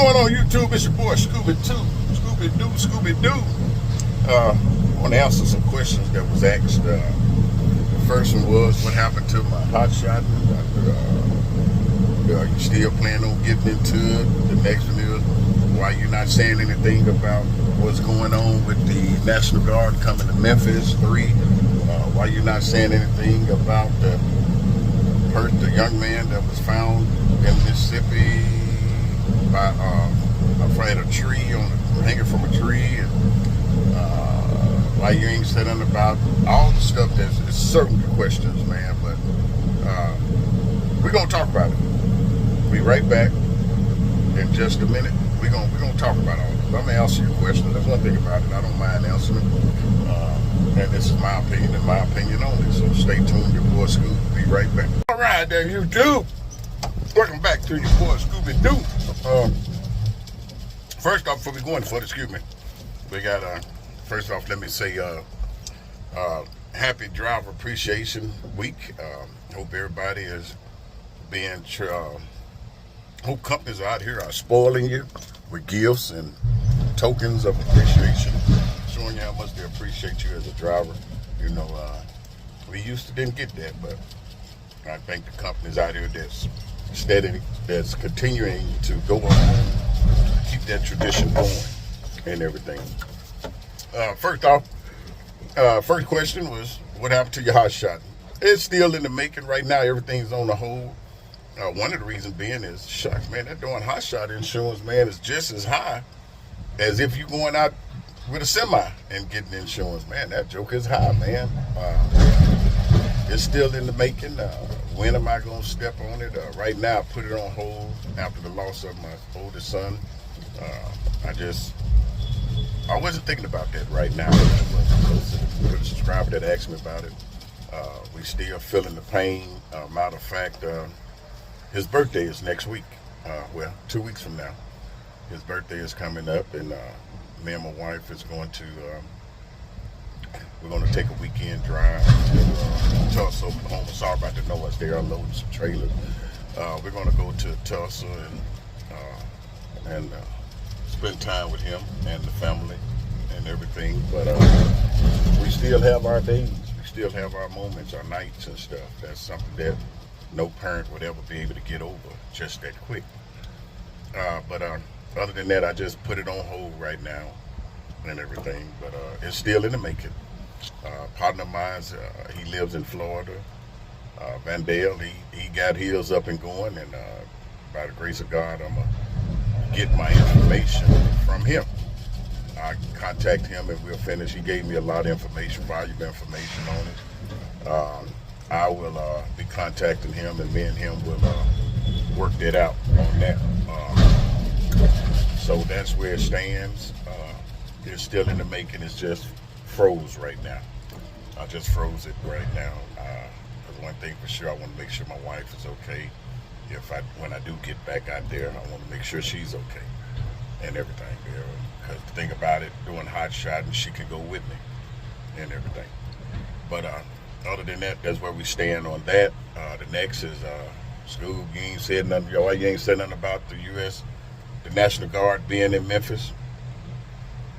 Going on YouTube, it's your boy Scooby-Doo. I want to answer some questions that was asked. The first one was, what happened to my hot shot? Are you still planning on getting into it? The next one is, why you not saying anything about what's going on with the National Guard coming to Memphis? 3, why you not saying anything about the young man that was found in Mississippi by a tree, hanging from a tree, and why you ain't said nothing about all the stuff that's certain questions, man. But we're gonna talk about it. Be right back in just a minute. We're gonna talk about all this. I'm gonna answer your question. There's one thing about it, I don't mind answering it. And this is my opinion and my opinion only. So stay tuned. Your boy Scoob. Be right back. All right, there, YouTube. Welcome back to your boy Scooby-Doo. First off, before we go any further, excuse me, we got, first off, let me say, happy Driver Appreciation Week. Hope everybody is being, hope companies out here are spoiling you with gifts and tokens of appreciation, showing you how much they appreciate you as a driver. You know, we used to didn't get that, but I think the companies out here that's steady, that's continuing to go on, keep that tradition going and everything. First off, first question was, what happened to your hot shot? It's still in the making right now. Everything's on the hold. One of the reasons being is, shucks, man, that doing hot shot insurance, man, is just as high as if you're going out with a semi and getting insurance. Man, that joke is high, man. It's still in the making. When am I going to step on it? Right now, I put it on hold after the loss of my oldest son. I wasn't thinking about that right now. For the subscriber that asked me about it, we still feeling the pain. Matter of fact, his birthday is next week. 2 weeks from now. His birthday is coming up, and me and my wife is going to, we're going to take a weekend drive to Tulsa, Oklahoma. Sorry about the noise. They are loading some trailers. We're going to go to Tulsa and spend time with him and the family and everything. But we still have our days. We still have our moments, our nights and stuff. That's something that no parent would ever be able to get over just that quick. But other than that, I just put it on hold right now and everything. But it's still in the making. Partner of mine, he lives in Florida. Vandale, he got his up and going, and by the grace of God, I'm going to get my information from him. I contact him and we'll finish. He gave me a lot of information, valuable information on it. I will be contacting him, and me and him will work that out on that. So that's where it stands. It's still in the making. It's just froze right now. I just froze it right now. Because one thing for sure, I want to make sure my wife is okay. When I do get back out there, I want to make sure she's okay and everything. Because the thing about it, doing hot shot, and she can go with me and everything. But other than that, that's where we stand on that. The next is Scoob. You ain't said nothing. You ain't said nothing about the the National Guard being in Memphis.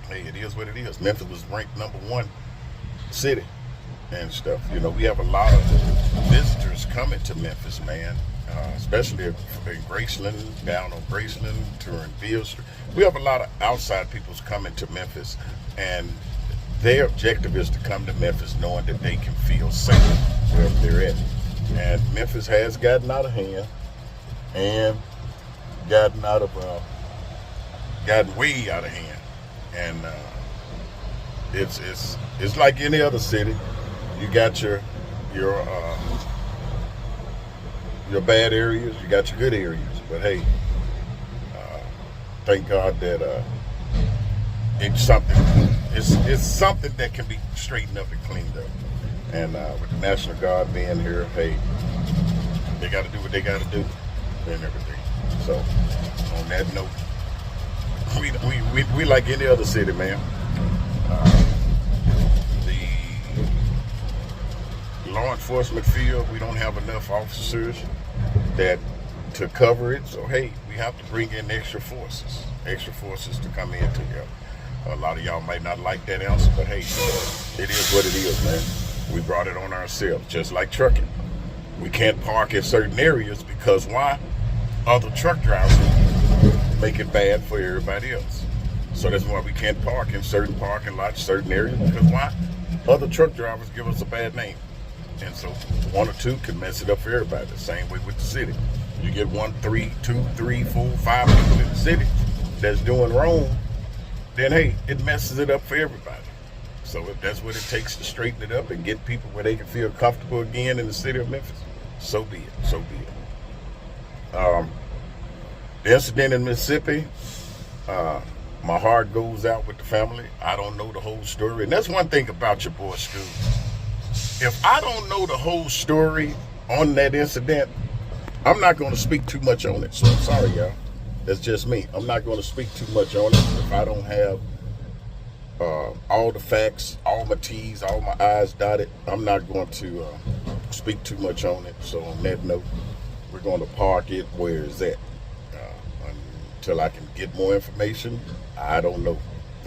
Hey, it is what it is. Memphis was ranked #1 city and stuff. You know, we have a lot of visitors coming to Memphis, man. Especially in Graceland, down on Graceland, touring Beale Street. We have a lot of outside peoples coming to Memphis, and their objective is to come to Memphis knowing that they can feel safe wherever they're at. And Memphis has gotten out of hand and gotten way out of hand. And it's like any other city. You got your bad areas, you got your good areas. But hey, thank God that it's something that can be straightened up and cleaned up. And with the National Guard being here, hey, they got to do what they got to do and everything. So on that note, we like any other city, man. The law enforcement field, we don't have enough officers that to cover it. So hey, we have to bring in extra forces to come in together. A lot of y'all might not like that answer, but hey, it is what it is, man. We brought it on ourselves, just like trucking. We can't park in certain areas because why? Other truck drivers make it bad for everybody else. So that's why we can't park in certain parking lots, certain areas, because why? Other truck drivers give us a bad name. And so one or two can mess it up for everybody. The same way with the city. You get 1, 3, 2, 3, 4, 5 people in the city that's doing wrong, then hey, it messes it up for everybody. So if that's what it takes to straighten it up and get people where they can feel comfortable again in the city of Memphis, so be it, so be it. The incident in Mississippi, my heart goes out with the family. I don't know the whole story. And that's one thing about your boy Scoob. If I don't know the whole story on that incident, I'm not going to speak too much on it. So I'm sorry, y'all. That's just me. I'm not going to speak too much on it if I don't have all the facts, all my T's, all my I's dotted. I'm not going to speak too much on it. So on that note, we're going to park it where it's at. Until I can get more information, I don't know.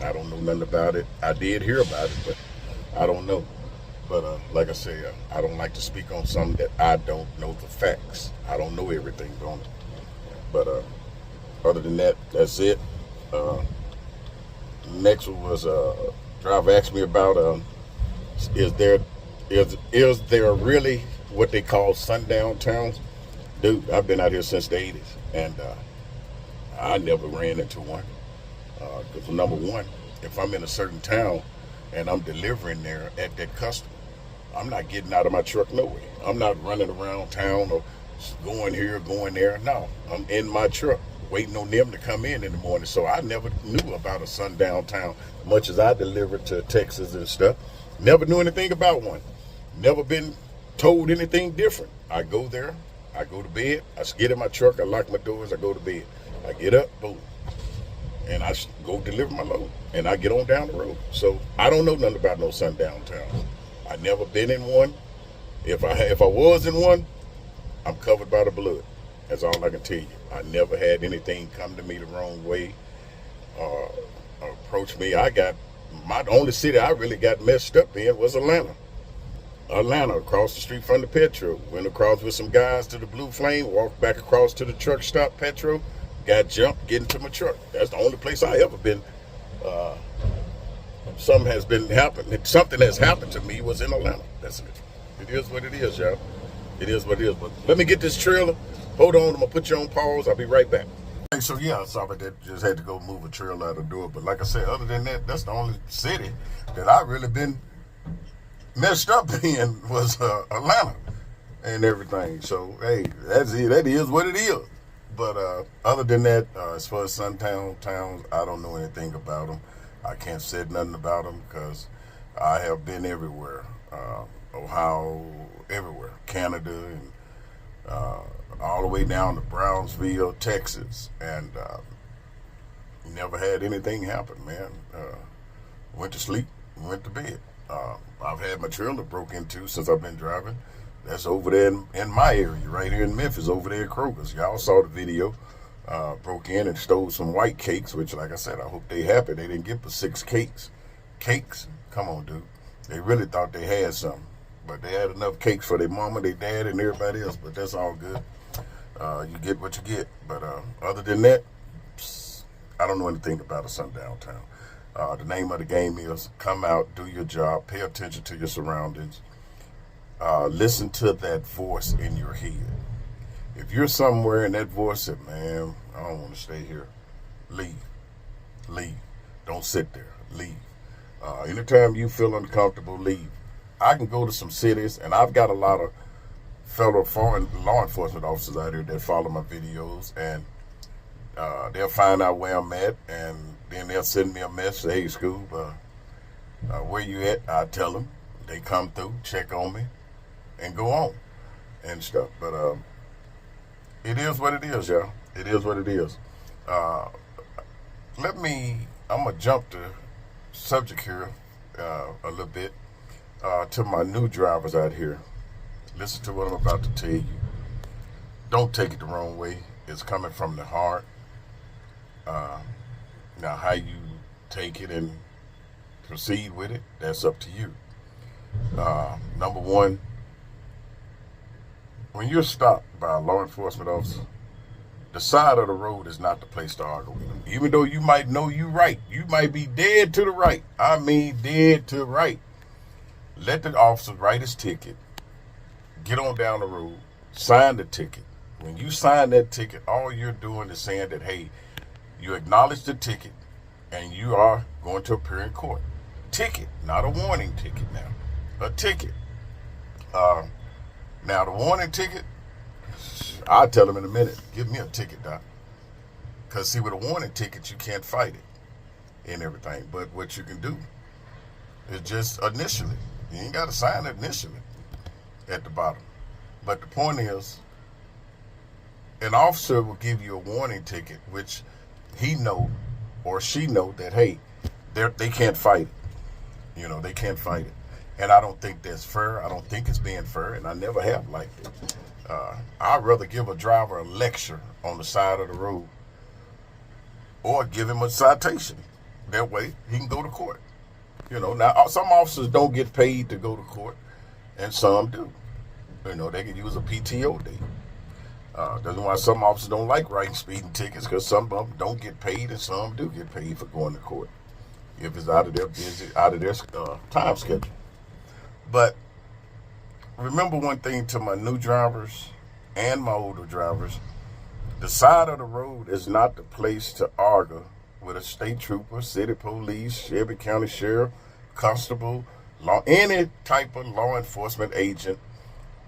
I don't know nothing about it. I did hear about it, but I don't know. But like I say, I don't like to speak on something that I don't know the facts. I don't know everything on it. But other than that, that's it. Next one was driver asked me about is there really what they call sundown towns? Dude, I've been out here since the 80s, and I never ran into one. Because number one, if I'm in a certain town and I'm delivering there at that customer, I'm not getting out of my truck no way. I'm not running around town or going here, going there. No, I'm in my truck waiting on them to come in the morning. So I never knew about a sundown town, much as I delivered to Texas and stuff. Never knew anything about one. Never been told anything different. I go there, I go to bed, I get in my truck, I lock my doors, I go to bed. I get up, boom, and I go deliver my load, and I get on down the road. So I don't know nothing about no sundown towns. I never been in one. If I was in one, I'm covered by the blood. That's all I can tell you. I never had anything come to me the wrong way, approach me. My only city I really got messed up in was Atlanta. Across the street from the Petro. Went across with some guys to the Blue Flame, walked back across to the truck stop, Petro, got jumped, get into my truck. That's the only place I ever been. Something has happened to me was in Atlanta. That's it. It is what it is, y'all. It is what it is. But let me get this trailer. Hold on, I'm gonna put you on pause. I'll be right back. So yeah, sorry that just had to go move a trailer out the door. But like I said, other than that, that's the only city that I really been messed up in was Atlanta and everything. So hey, that's it. That is what it is. But other than that, as far as sundown towns, I don't know anything about them. I can't say nothing about them because I have been everywhere. Ohio, everywhere. Canada, and all the way down to Brownsville, Texas. And never had anything happen, man. Went to sleep, went to bed. I've had my trailer broke into since I've been driving. That's over there in my area, right here in Memphis, over there at Kroger's. Y'all saw the video. Broke in and stole some white cakes, which, like I said, I hope they happy. They didn't get but 6 cakes. Cakes? Come on, dude. They really thought they had something. But they had enough cakes for their mama, their dad, and everybody else. But that's all good. You get what you get. But other than that, I don't know anything about a sundown town. The name of the game is come out, do your job, pay attention to your surroundings. Listen to that voice in your head. If you're somewhere and that voice said, man, I don't want to stay here, leave. Don't sit there, leave. Anytime you feel uncomfortable, leave. I can go to some cities, and I've got a lot of fellow foreign law enforcement officers out here that follow my videos, and they'll find out where I'm at, and then they'll send me a message, hey, Scoob, where you at? I tell them. They come through, check on me, and go on and stuff. But it is what it is, y'all. It is what it is. I'm going to jump the subject here a little bit to my new drivers out here. Listen to what I'm about to tell you. Don't take it the wrong way. It's coming from the heart. Uh, Now, how you take it and proceed with it, that's up to you. Number one, when you're stopped by a law enforcement officer, the side of the road is not the place to argue with them. Even though you might know you right. You might be dead to the right. I mean dead to the right. Let the officer write his ticket. Get on down the road. Sign the ticket. When you sign that ticket, all you're doing is saying that, hey, you acknowledge the ticket and you are going to appear in court. Ticket, not a warning ticket now. A ticket. Now, the warning ticket, I'll tell them in a minute, give me a ticket, doc. Because, see, with a warning ticket, you can't fight it and everything. But what you can do is just initially. You ain't got to sign it initially at the bottom. But the point is, an officer will give you a warning ticket, which he know or she know that, hey, they can't fight it. You know, they can't fight it. And I don't think that's fair. I don't think it's being fair, and I never have liked it. I'd rather give a driver a lecture on the side of the road or give him a citation. That way he can go to court. You know, now some officers don't get paid to go to court, and some do. You know, they can use a PTO day. That's why some officers don't like writing speeding tickets, because some of them don't get paid and some do get paid for going to court if it's out of their time schedule. But remember one thing to my new drivers and my older drivers: the side of the road is not the place to argue with a state trooper, city police, Shelby County sheriff, constable, any type of law enforcement agent.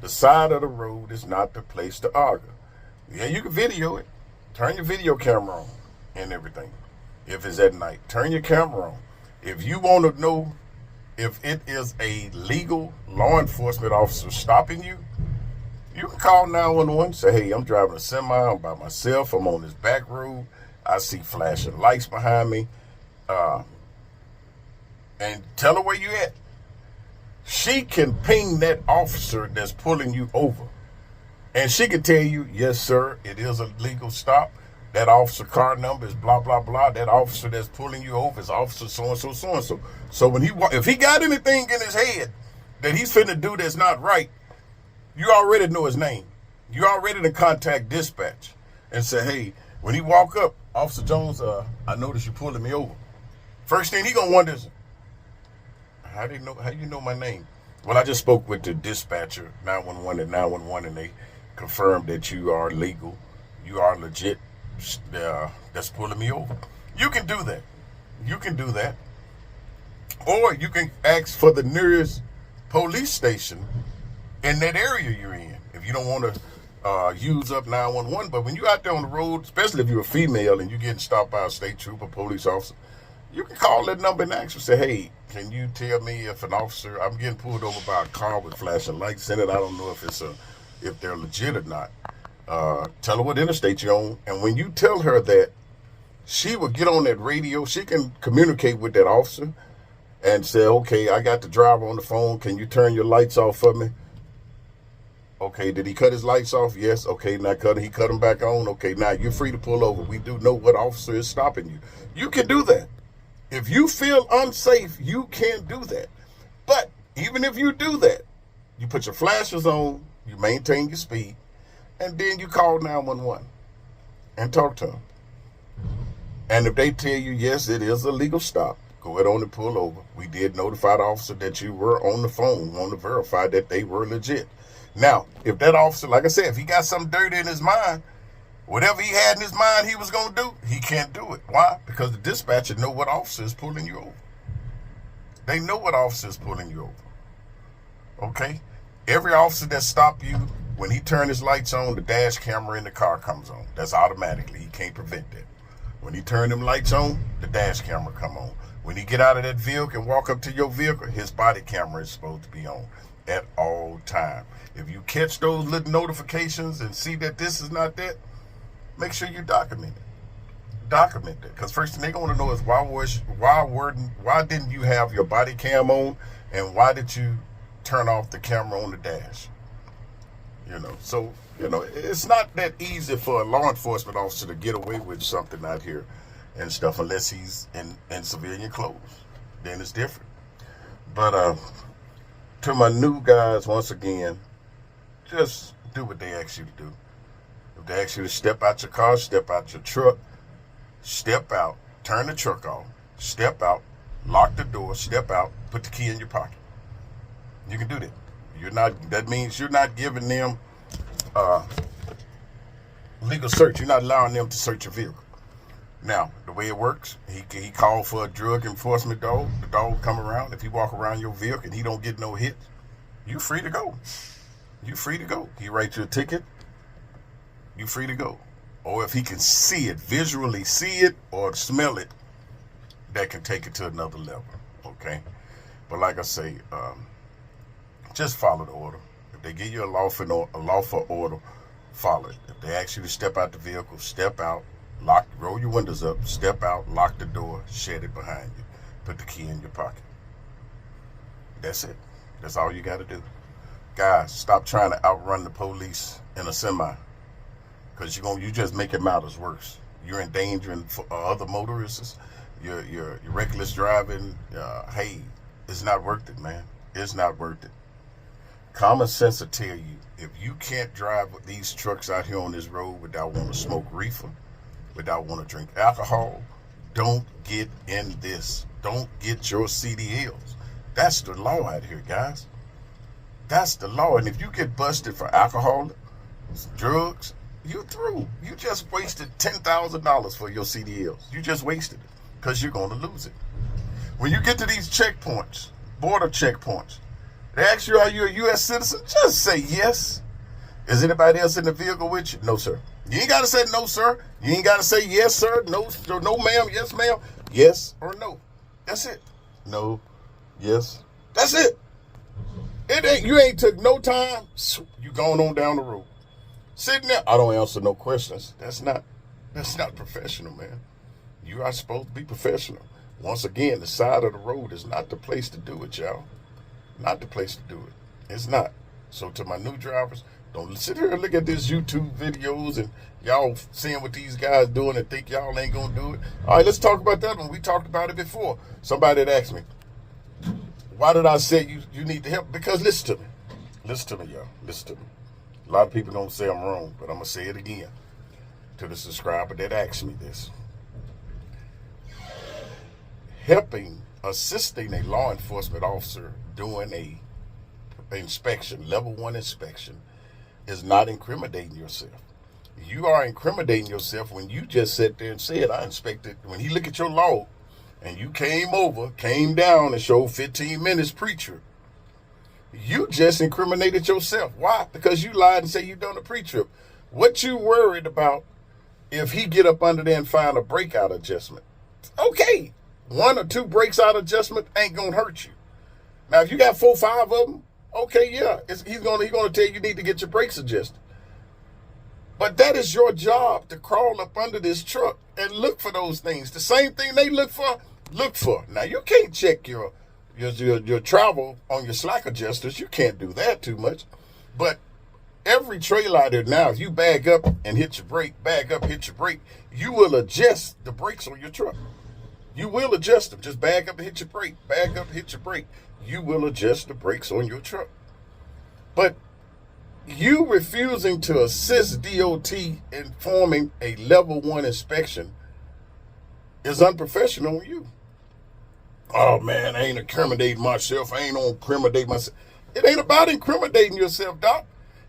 The side of the road is not the place to argue. Yeah, you can video it. Turn your video camera on and everything. If it's at night, turn your camera on. If you want to know if it is a legal law enforcement officer stopping you, you can call 911, say, hey, I'm driving a semi, I'm by myself, I'm on this back road, I see flashing lights behind me, and tell her where you at. She can ping that officer that's pulling you over, and she can tell you, yes, sir, it is a legal stop. That officer car number is blah, blah, blah. That officer that's pulling you over is officer so-and-so, so-and-so. So when if he got anything in his head that he's finna do that's not right, you already know his name. You already to contact dispatch and say, hey, when he walk up, Officer Jones, I noticed you pulling me over. First thing he gonna wonder is, how you know my name? Well, I just spoke with the dispatcher, 911 at 911, and they confirmed that you are legal. You are legit. That's pulling me over. You can do that. You can do that. Or you can ask for the nearest police station in that area you're in. If you don't want to use up 911, but when you're out there on the road, especially if you're a female and you're getting stopped by a state trooper, police officer, you can call that number and ask and say, hey, can you tell me if an officer, I'm getting pulled over by a car with flashing lights in it. I don't know if they're legit or not. Tell her what interstate you're on. And when you tell her that, she will get on that radio. She can communicate with that officer and say, okay, I got the driver on the phone. Can you turn your lights off for me? Okay, did he cut his lights off? Yes. Okay, now he cut them back on. Okay, now you're free to pull over. We do know what officer is stopping you. You can do that. If you feel unsafe, you can do that. But even if you do that, you put your flashers on, you maintain your speed, and then you call 911 and talk to them. And if they tell you, yes, it is a legal stop, go ahead on and pull over. We did notify the officer that you were on the phone. We want to verify that they were legit. Now, if that officer, like I said, if he got something dirty in his mind, whatever he had in his mind he was going to do, he can't do it. Why? Because the dispatcher know what officer is pulling you over. They know what officer is pulling you over. Okay? Every officer that stopped you, when he turned his lights on, the dash camera in the car comes on. That's automatically. He can't prevent that. When he turned them lights on, the dash camera come on. When he get out of that vehicle and walk up to your vehicle, his body camera is supposed to be on at all time. If you catch those little notifications and see that this is not that, make sure you document it. Document that. Because first thing they're going to know is why didn't you have your body cam on, and why did you turn off the camera on the dash? You know, so It's not that easy for a law enforcement officer to get away with something out here and stuff unless he's in civilian clothes. Then it's different. But to my new guys, once again, just do what they ask you to do. If they ask you to step out your car, step out your truck, step out, turn the truck off, step out, lock the door, step out, put the key in your pocket. You can do that. That means you're not giving them legal search. You're not allowing them to search your vehicle. Now, the way it works, he called for a drug enforcement dog. The dog come around. If he walk around your vehicle and he don't get no hits, you free to go. You free to go. He writes you a ticket, you free to go. Or if he can see it, visually see it or smell it, that can take it to another level. Okay? But like I say, just follow the order. If they give you a lawful order, follow it. If they ask you to step out the vehicle, step out, roll your windows up, step out, lock the door, shut it behind you, put the key in your pocket. That's it. That's all you got to do. Guys, stop trying to outrun the police in a semi, because you just making matters worse. You're endangering other motorists. You're reckless driving. Hey, it's not worth it, man. It's not worth it. Common sense will tell you, if you can't drive these trucks out here on this road without wanting to smoke reefer, without wanting to drink alcohol, don't get in this. Don't get your CDLs. That's the law out here, guys. That's the law. And if you get busted for alcohol, drugs, you through. You just wasted $10,000 for your CDLs. You just wasted it because you're going to lose it. When you get to these checkpoints, border checkpoints, they ask you, are you a U.S. citizen? Just say yes. Is anybody else in the vehicle with you? No, sir. You ain't got to say no, sir. You ain't got to say yes, sir. No, ma'am. Yes, ma'am. Yes or no. That's it. No. Yes. That's it. You ain't took no time. You going on down the road. Sitting there, I don't answer no questions. That's not professional, man. You are supposed to be professional. Once again, the side of the road is not the place to do it, y'all. Not the place to do it. It's not. So to my new drivers, don't sit here and look at these YouTube videos and y'all seeing what these guys doing and think y'all ain't gonna do it. All right, let's talk about that one. We talked about it before. Somebody had asked me, why did I say you need to help? Because listen to me. Listen to me, y'all. Listen to me. A lot of people don't say I'm wrong, but I'm going to say it again to the subscriber that asked me this. Assisting a law enforcement officer doing a inspection, level 1 inspection, is not incriminating yourself. You are incriminating yourself when you just sat there and said, I inspected. When he look at your log and you came down and showed 15 minutes pre-trip, you just incriminated yourself. Why? Because you lied and said you done a pre-trip. What you worried about if he get up under there and find a breakout adjustment? Okay, 1 or 2 breaks out adjustment ain't gonna hurt you. Now, if you got 4 or 5 of them, okay, yeah, he's gonna tell you need to get your brakes adjusted. But that is your job, to crawl up under this truck and look for those things. The same thing they look for. Now, you can't check your travel on your slack adjusters. You can't do that too much. But every trailer out there now, if you bag up and hit your brake, you will adjust the brakes on your truck. You will adjust them. Just bag up and hit your brake. Bag up, hit your brake. You will adjust the brakes on your truck. But you refusing to assist DOT in forming a level 1 inspection is unprofessional on you. Oh man, I ain't incriminating myself. I ain't gonna incriminate myself. It ain't about incriminating yourself, Doc.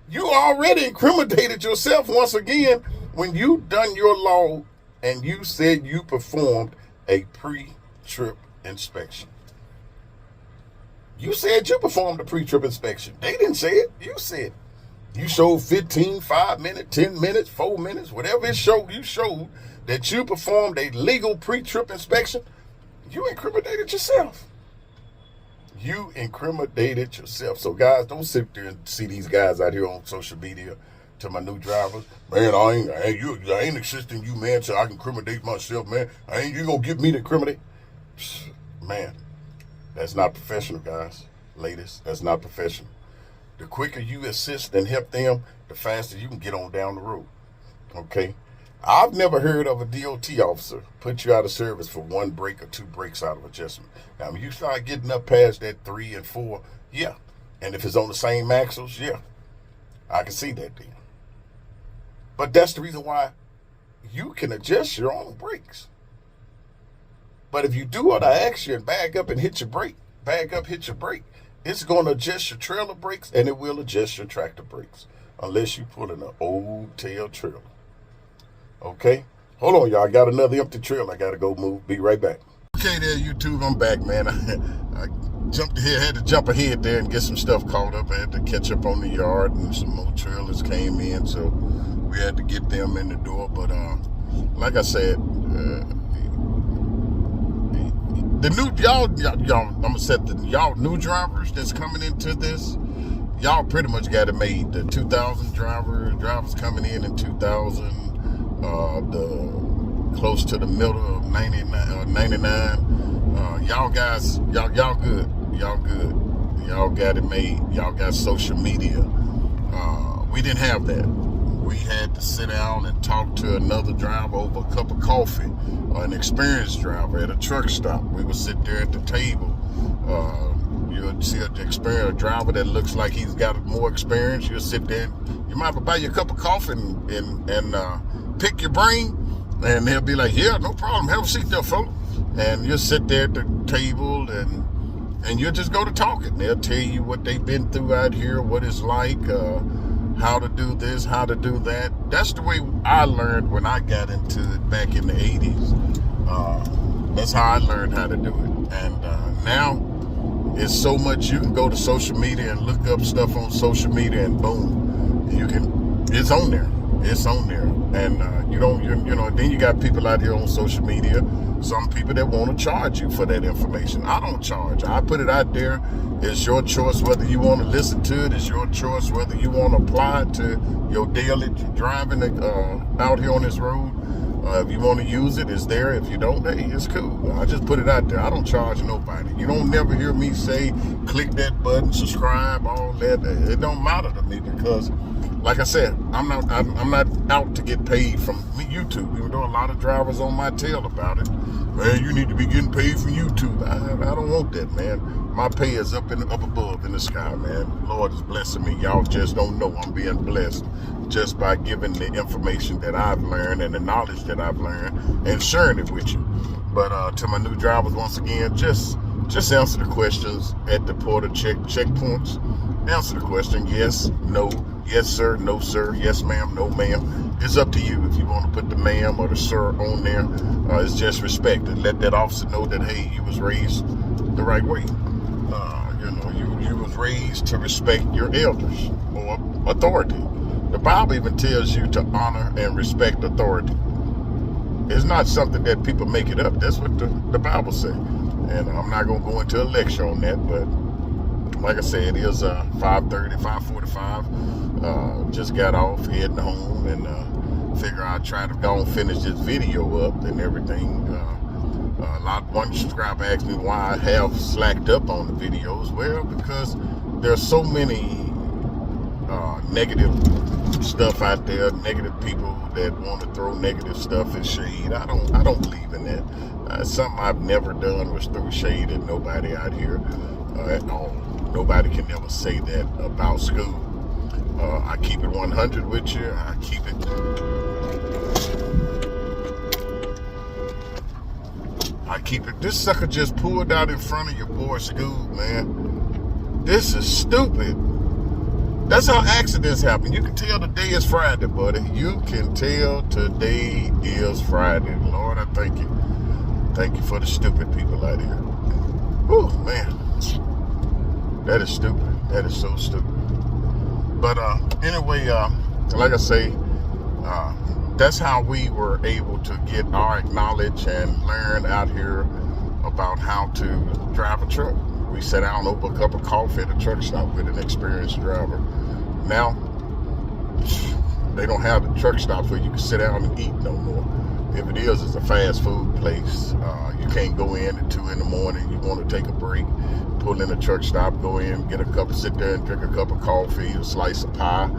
You already incriminated yourself once again when you done your log and you said you performed a pre-trip inspection. You said you performed a pre-trip inspection. They didn't say it. You said it. You showed 15, 5 minutes, 10 minutes, 4 minutes, whatever it showed, you showed that you performed a legal pre-trip inspection. You incriminated yourself. You incriminated yourself. So guys, don't sit there and see these guys out here on social media. To my new drivers, man, I ain't assisting you, man, so I can incriminate myself, man. You gonna get me to incriminate? Man, that's not professional, guys. Ladies, that's not professional. The quicker you assist and help them, the faster you can get on down the road. Okay? I've never heard of a DOT officer put you out of service for 1 break or 2 breaks out of adjustment. Now, when you start getting up past that 3 and 4, yeah. And if it's on the same axles, yeah. I can see that then. But that's the reason why you can adjust your own brakes. But if you do what I ask you and bag up and hit your brake, it's going to adjust your trailer brakes and it will adjust your tractor brakes. Unless you put in an old tail trailer. Okay? Hold on, y'all. I got another empty trailer I got to go move. Be right back. Okay there, YouTube. I'm back, man. I jumped ahead, had to jump ahead there and get some stuff caught up. I had to catch up on the yard, and some more trailers came in, so we had to get them in the door. But like I said, the new y'all, I'm gonna set the y'all new drivers that's coming into this. Y'all pretty much got it made. The 2000 drivers coming in 2000. The close to the middle of 99. Y'all guys, y'all good. Y'all good. Y'all got it made. Y'all got social media. We didn't have that. We had to sit down and talk to another driver over a cup of coffee, or an experienced driver at a truck stop. We would sit there at the table. You'll see an experienced driver that looks like he's got more experience. You'll sit there and you might have to buy you a cup of coffee and pick your brain, and they'll be like, yeah, no problem, have a seat there, fella. And you'll sit there at the table and you'll just go to talking. They'll tell you what they've been through out here, what it's like, how to do this, how to do that. That's the way I learned when I got into it back in the 80s. That's how I learned how to do it. And now it's so much. You can go to social media and look up stuff on social media, and boom, it's on there. It's on there. And then you got people out here on social media, some people that want to charge you for that information. I don't charge. I put it out there. It's your choice whether you want to listen to it. It's your choice whether you want to apply it to your daily driving out here on this road. If you want to use it, it's there. If you don't, hey, it's cool. I just put it out there. I don't charge nobody. You don't never hear me say, click that button, subscribe, all that. It don't matter to me, because, like I said, I'm not out to get paid from YouTube. Even though a lot of drivers on my tail about it. Man, you need to be getting paid from YouTube. I don't want that, man. My pay is up above in the sky, man. Lord is blessing me. Y'all just don't know I'm being blessed just by giving the information that I've learned and the knowledge that I've learned and sharing it with you. But to my new drivers, once again, just answer the questions at the port of checkpoints. Answer the question, yes, no, yes, sir, no, sir, yes, ma'am, no, ma'am. It's up to you if you want to put the ma'am or the sir on there. It's just respect and let that officer know that, hey, you was raised the right way. You was raised to respect your elders or authority. The Bible even tells you to honor and respect authority. It's not something that people make it up. That's what the Bible says. And I'm not going to go into a lecture on that, but like I said, it is 5:45. Just got off, heading home, and figure I'd try to go and finish this video up and everything. One subscriber asked me why I have slacked up on the videos. Well, because there's so many negative stuff out there, negative people that want to throw negative stuff and shade. I don't believe in that. Something I've never done was throw shade at nobody out here at all. Nobody can never say that about Scoob. I keep it 100 with you. I keep it. This sucker just pulled out in front of your boy Scoob, man. This is stupid. That's how accidents happen. You can tell today is Friday, buddy. You can tell today is Friday. Lord, I thank you. Thank you for the stupid people out here. Oh, man. That is stupid. That is so stupid. But anyway, like I say, that's how we were able to get our knowledge and learn out here about how to drive a truck. We sat down over a cup of coffee at a truck stop with an experienced driver. Now, they don't have the truck stops where you can sit down and eat no more. If it is, it's a fast food place. You can't go in at 2 in the morning. You want to take a break, pull in a truck stop, go in, get a cup, sit there and drink a cup of coffee, a slice of pie,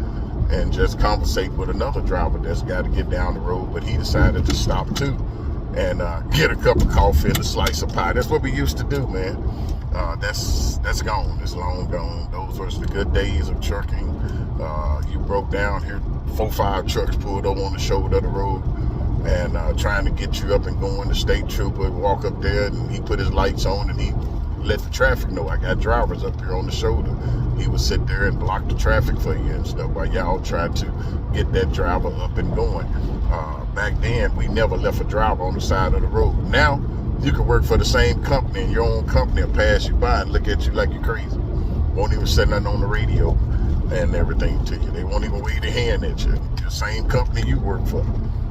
and just conversate with another driver that's got to get down the road, but he decided to stop too and get a cup of coffee and a slice of pie. That's what we used to do, man. That's gone. It's long gone. Those were the good days of trucking. You broke down here, 4 or 5 trucks pulled over on the shoulder of the road and trying to get you up and going. The state trooper would walk up there and he put his lights on and he let the traffic know, I got drivers up here on the shoulder. He would sit there and block the traffic for you and stuff while y'all tried to get that driver up and going. Back then, we never left a driver on the side of the road. Now, you can work for the same company and your own company will pass you by and look at you like you're crazy. Won't even say nothing on the radio and everything to you. They won't even wave their hand at you. The same company you work for.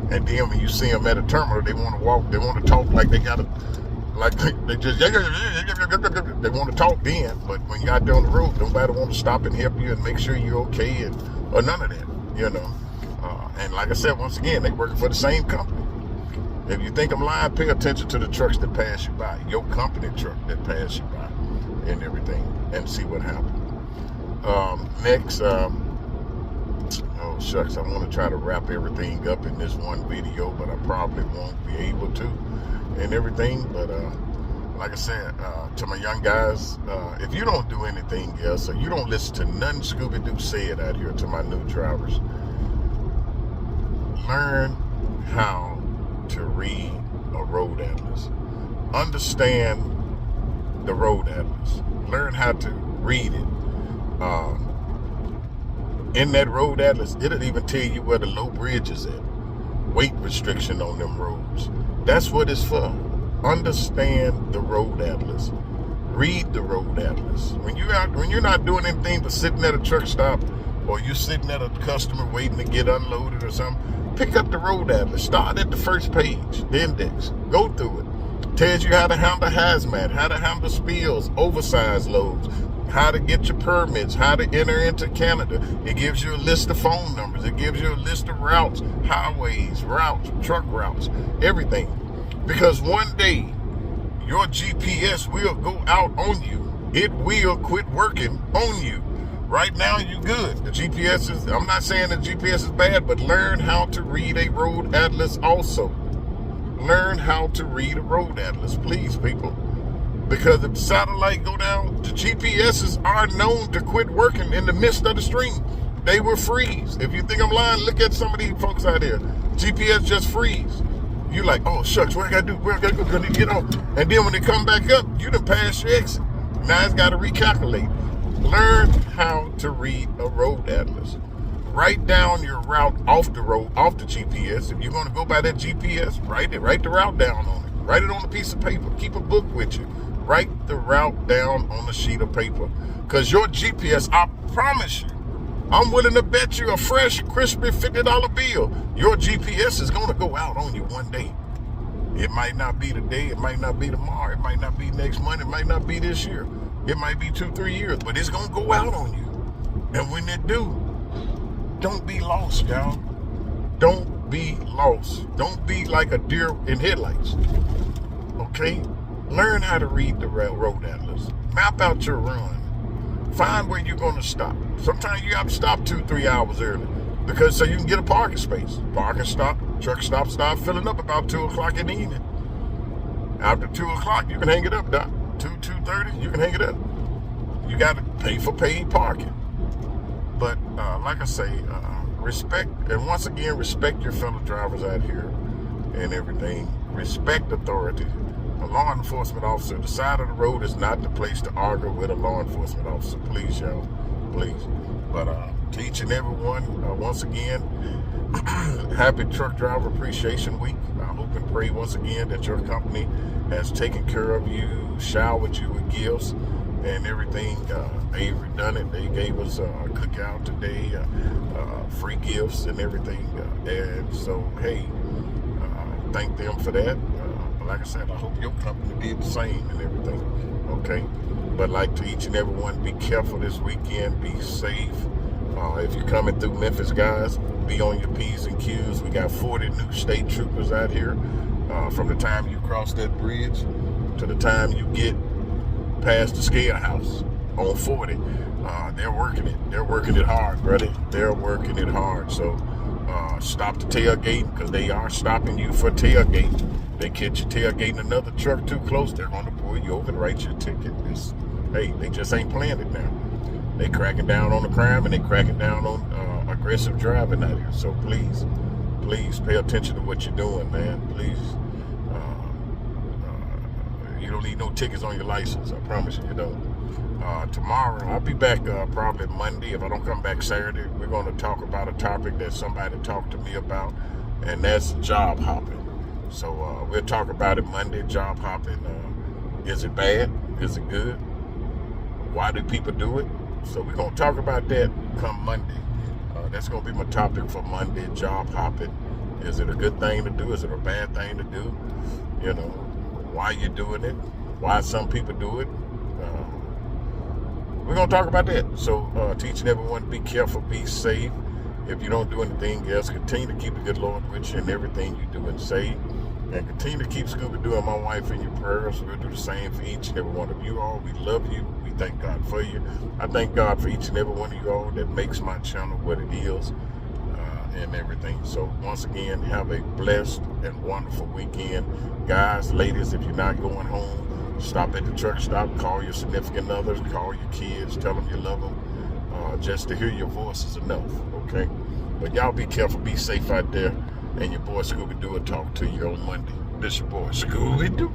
And then when you see them at a terminal, they want to walk, they want to talk like they got to, like they just, they want to talk then. But when you're out there on the road, nobody want to stop and help you and make sure you're okay and or none of that, you know. And like I said, once again, they working for the same company. If you think I'm lying, pay attention to the trucks that pass you by, your company truck that pass you by and everything, and see what happens. Next, oh shucks, I want to try to wrap everything up in this one video, but I probably won't be able to and everything. But like I said, to my young guys, if you don't do anything else, or you don't listen to nothing Scooby-Doo said out here to my new drivers, learn how to read a road atlas. Understand the road atlas. Learn how to read it. In that road atlas, it'll even tell you where the low bridge is at. Weight restriction on them roads. That's what it's for. Understand the road atlas. Read the road atlas. When you're not doing anything but sitting at a truck stop, or you're sitting at a customer waiting to get unloaded or something, pick up the road atlas. Start at the first page, the index. Go through it. Tells you how to handle hazmat, how to handle spills, oversized loads, how to get your permits, how to enter into Canada. It gives you a list of phone numbers. It gives you a list of routes, highways, routes, truck routes, everything. Because one day, your GPS will go out on you. It will quit working on you. Right now, you good. The GPS is, I'm not saying the GPS is bad, but learn how to read a road atlas also. Learn how to read a road atlas, please, people. Because if the satellite go down, the GPSs are known to quit working in the midst of the stream. They will freeze. If you think I'm lying, look at some of these folks out there. GPS just freeze. You like, oh shucks, what I gotta do? Where I gotta go? Gonna get on. And then when they come back up, you done passed your exit. Now it's gotta recalculate. Learn how to read a road atlas. Write down your route off the road, off the GPS. If you're gonna go by that GPS, write the route down on it. Write it on a piece of paper. Keep a book with you. Write the route down on a sheet of paper. Because your GPS, I promise you, I'm willing to bet you a fresh, crispy $50 bill, your GPS is gonna go out on you one day. It might not be today, it might not be tomorrow, it might not be next month, it might not be this year. It might be 2-3 years, but it's gonna go out on you. And when it do, don't be lost, y'all. Don't be lost. Don't be like a deer in headlights. Okay? Learn how to read the road atlas. Map out your run. Find where you're gonna stop. Sometimes you have to stop 2-3 hours early because so you can get a parking space. Parking stop, truck stop filling up about 2 o'clock in the evening. After 2 o'clock, you can hang it up, Doc. 2:30, you can hang it up. You got to pay for paid parking. But like I say, respect, and once again, respect your fellow drivers out here and everything. Respect authority. A law enforcement officer, the side of the road is not the place to argue with a law enforcement officer. Please, y'all, please. But to each and every one, once again, happy Truck Driver Appreciation Week. I hope and pray once again that your company has taken care of you, showered you with gifts and everything. Avery done it. They gave us a cookout today, free gifts and everything. And so, hey, thank them for that. But like I said, I hope your company did the same and everything. Okay? But like to each and every one, be careful this weekend. Be safe. If you're coming through Memphis, guys, be on your P's and Q's. We got 40 new state troopers out here. From the time you cross that bridge to the time you get past the scale house on 40, they're working it. They're working it hard, brother. They're working it hard. So stop the tailgate, because they are stopping you for tailgate. They catch you tailgating another truck too close, they're going to pull you over and write you a ticket. Hey, they just ain't playing it now. They cracking down on the crime, and they cracking down on aggressive driving out here. So please pay attention to what you're doing, man. Please. You don't need no tickets on your license. I promise you don't. Tomorrow, I'll be back probably Monday. If I don't come back Saturday, we're going to talk about a topic that somebody talked to me about, and that's job hopping. So we'll talk about it Monday. Job hopping. Is it bad? Is it good? Why do people do it? So we're going to talk about that come Monday. That's going to be my topic for Monday, job hopping. Is it a good thing to do? Is it a bad thing to do? You know, why you're doing it? Why some people do it? We're going to talk about that. So teaching everyone to be careful, be safe. If you don't do anything else, continue to keep the good Lord with you in everything you do and say. And continue to keep Scoob and my wife in your prayers. We'll do the same for each and every one of you all. We love you. We thank God for you. I thank God for each and every one of you all that makes my channel what it is and everything. So once again, have a blessed and wonderful weekend. Guys, ladies, if you're not going home, stop at the truck stop, call your significant others, call your kids, tell them you love them. Just to hear your voice is enough, okay? But y'all be careful, be safe out there. And your boy Scooby-Doo will talk to you on Monday. This your boy Scooby-Doo.